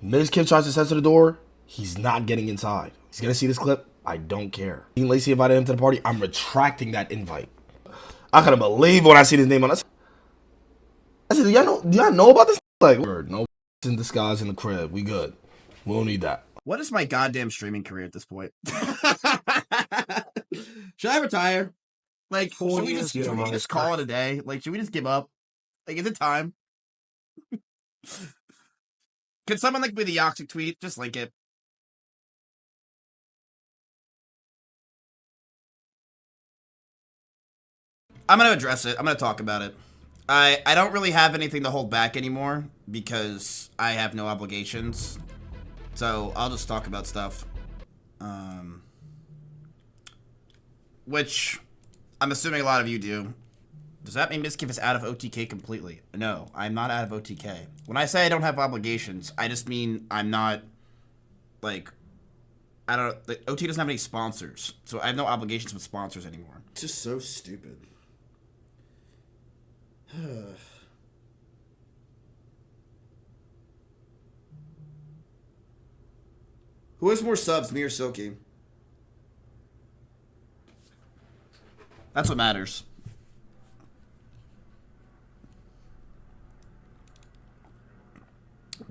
Mizkif tries to censor the door. He's not getting inside. He's gonna see this clip. I don't care. Lacey invited him to the party. I'm retracting that invite. I couldn't believe when I see his name on us. I said, do y'all know about this? Like, word, no in disguise in the crib. We good. We don't need that. What is my goddamn streaming career at this point? Should I retire? Like, should we just call it a day? Like, should we just give up? Like, is it time? Could someone like be the Yoxic tweet? Just link it. I'm gonna address it. I'm gonna talk about it. I don't really have anything to hold back anymore because I have no obligations. So I'll just talk about stuff. Which I'm assuming a lot of you do. Does that mean Mizkif is out of OTK completely? No, I'm not out of OTK. When I say I don't have obligations, I just mean I'm not, like, I don't, like, OT doesn't have any sponsors. So I have no obligations with sponsors anymore. It's just so stupid. Who has more subs, me or Silky? That's what matters.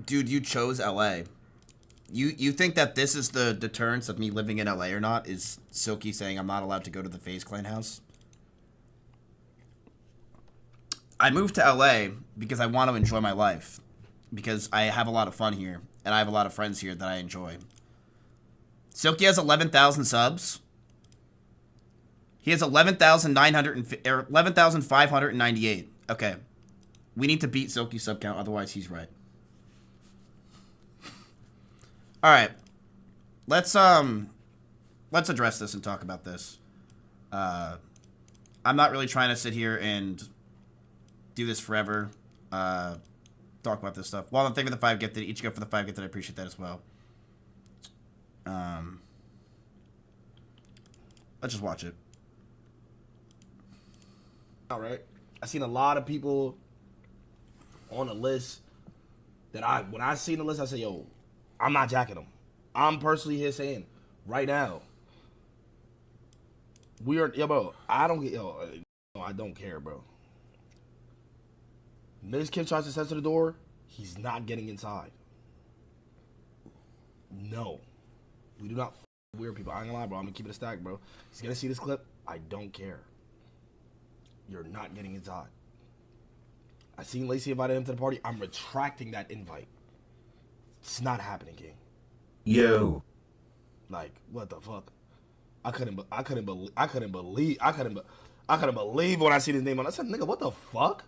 Dude, you chose LA. You think that this is the deterrence of me living in LA or not? Is Silky saying I'm not allowed to go to the FaZe Clan house? I moved to LA because I want to enjoy my life. Because I have a lot of fun here. And I have a lot of friends here that I enjoy. Silky has 11,000 subs. He has 11,598. Okay. We need to beat Silky's sub count, otherwise he's right. Alright. Let's address this and talk about this. I'm not really trying to sit here and do this forever. Talk about this stuff. Well, I'm thinking the 5 gifted. Each go for the 5 gifted. I appreciate that as well. Let's just watch it. All right. I seen a lot of people on the list that when I seen the list, I said, yo, I'm not jacking them. I'm personally here saying, right now, bro, I don't care, bro. Mizkif tries to censor the door. He's not getting inside. No. We do not weird people. I ain't gonna lie, bro. I'm gonna keep it a stack, bro. He's gonna see this clip. I don't care. You're not getting inside. I seen Lacey invited him to the party. I'm retracting that invite. It's not happening, King. Yo. Like, what the fuck? I couldn't believe when I see his name on. I said, nigga, what the fuck?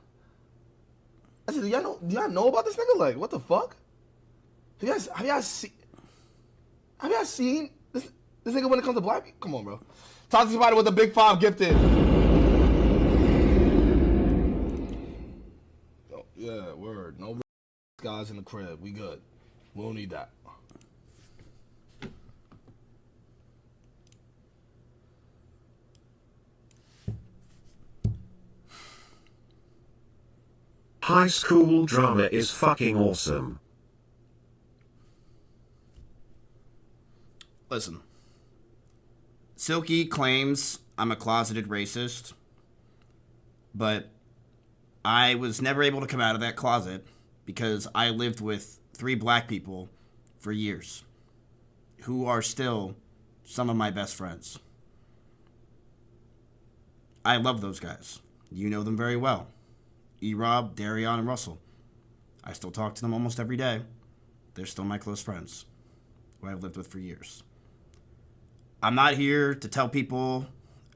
I said, do y'all know about this nigga? Like, what the fuck? Have y'all seen this nigga when it comes to black people? Come on, bro. Talk to somebody with a big 5 gifted. Oh, yeah, word. No guys in the crib. We good. We don't need that. High school drama is fucking awesome. Listen. Silky claims I'm a closeted racist, but I was never able to come out of that closet because I lived with 3 black people for years who are still some of my best friends. I love those guys. You know them very well. E-Rob, Darion, and Russell. I still talk to them almost every day. They're still my close friends who I've lived with for years. I'm not here to tell people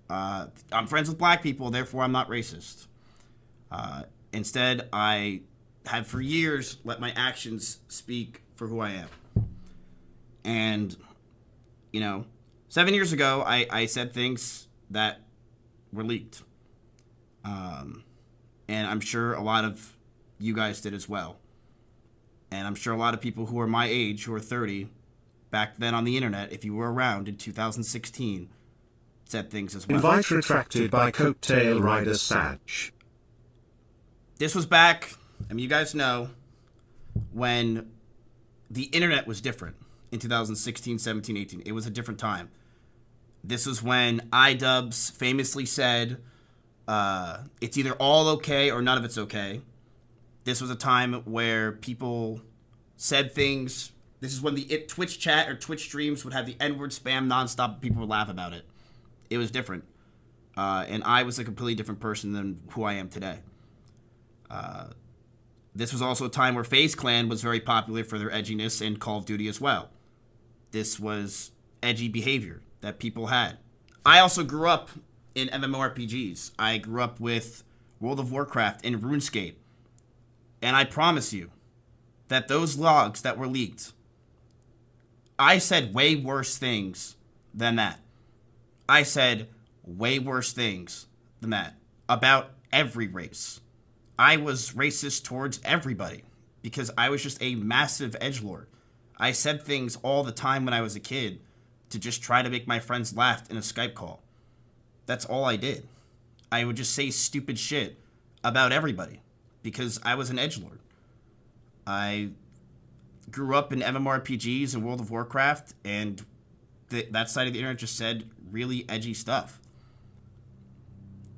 I'm friends with black people, therefore I'm not racist. Instead, I have for years let my actions speak for who I am. And, 7 years ago, I said things that were leaked. And I'm sure a lot of you guys did as well. And I'm sure a lot of people who are my age, who are 30, back then on the internet, if you were around in 2016, said things as well. Invite retracted by Coattail Rider Satch. This was back, you guys know, when the internet was different in 2016, 17, 18. It was a different time. This was when iDubbbz famously said, it's either all okay or none of it's okay. This was a time where people said things. This is when the Twitch chat or Twitch streams would have the N-word spam nonstop and people would laugh about it. It was different. And I was a completely different person than who I am today. This was also a time where FaZe Clan was very popular for their edginess in Call of Duty as well. This was edgy behavior that people had. I also grew up in MMORPGs. I grew up with World of Warcraft and RuneScape. And I promise you that those logs that were leaked, I said way worse things than that. I said way worse things than that about every race. I was racist towards everybody because I was just a massive edgelord. I said things all the time when I was a kid to just try to make my friends laugh in a Skype call. That's all I did. I would just say stupid shit about everybody because I was an edgelord. I grew up in MMORPGs and World of Warcraft, and that side of the internet just said really edgy stuff.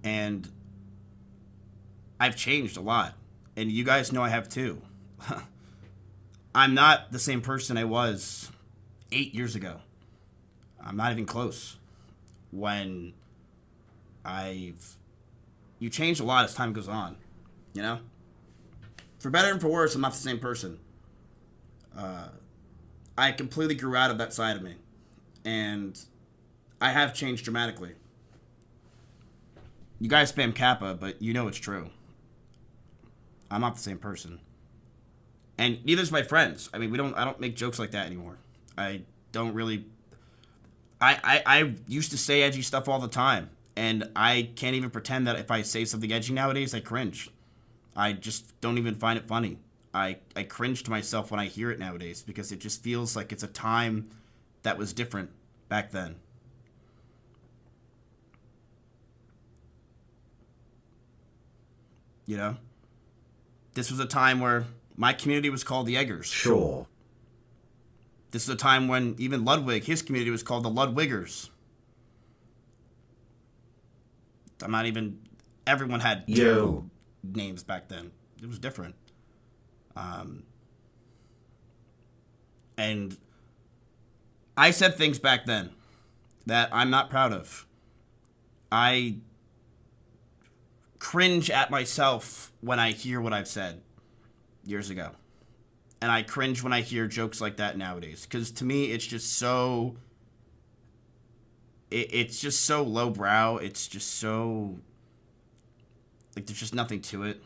And I've changed a lot, and you guys know I have too. I'm not the same person I was 8 years ago. I'm not even close. You change a lot as time goes on, you know? For better and for worse, I'm not the same person. I completely grew out of that side of me, and I have changed dramatically. You guys spam Kappa, but you know it's true. I'm not the same person. And neither's my friends. I mean, I don't make jokes like that anymore. I don't really... I used to say edgy stuff all the time, and I can't even pretend that if I say something edgy nowadays, I cringe. I just don't even find it funny. I cringe to myself when I hear it nowadays because it just feels like it's a time that was different back then. You know? This was a time where my community was called the Eggers. Sure. This is a time when even Ludwig, his community, was called the Ludwigers. Everyone had terrible names back then. It was different. And I said things back then that I'm not proud of. I cringe at myself when I hear what I've said years ago. And I cringe when I hear jokes like that nowadays. Because to me, it's just so... It's just so lowbrow. It's just so... Like, there's just nothing to it.